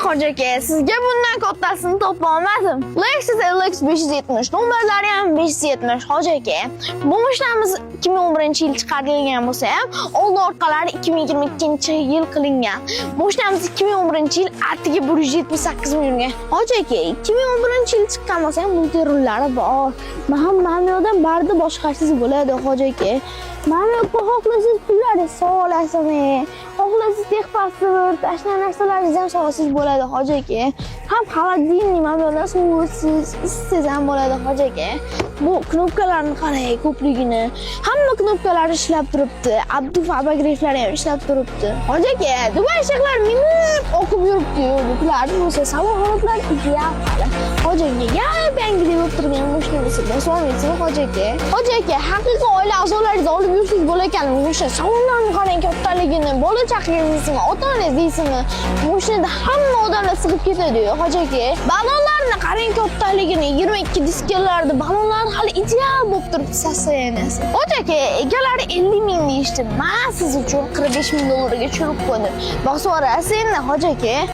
Hoca aka, sizga bundan kattasini topa olmadim. Lexus LX 570, nomerlari ham 570. Hoca aka, bu mashinalarimiz 2011-yil chiqarilgan bo'lsa ham, old orqalari 2022-yil qilingan. Mashinamiz 2011-yil atiga 178 ming yurgan. Hoja aka, 2011-yil chiqqan bo'lsa ham multirullari bor. Mana yoqdan barda boshqasiz bo'ladi, hoja aka. Mana yoqqa xohlasangiz pullarni solasizmi? Xohlasangiz texpasport, ashna narsalaringizni ham solasiz bo'ladi, hoja aka. Ham xolodilnik mana yoqdan suvsiz, issiz ham bo'ladi, hoja aka. Bu knopkalarni qarang, ko'pligini. Hamma knopkalar ishlab turibdi. Abduf abagreiflari ham ishlab turibdi. Hoja aka, Dubay eshiklar minib o'qib yuribdi-yu. Bular bo'lsa samoxonlar ideal. Hoja aka, yangi deb o'tirgan mashinasini so'raysizmi, hoja aka? Hoja aka, haqiqiy oila a'zolaringizni olib yursiz bo'lakan o'sha salonlarni qarang kattaligini, bola chaqangizni, ota-onangiz deysizmi? Mashinada hamma odamlar sig'ib ketadi-yu, hoja aka. Ballonlarni qarang kattaligini, 22 diskelarni ballonlar hali ideal bo'lib turibdi sostoyaniyasi. Hoja aka, egalari 50 ming deyishdi. Men siz uchun 45 ming dollarga tushirib qo'ydim. Bosib o'rasiz endi, hoja aka.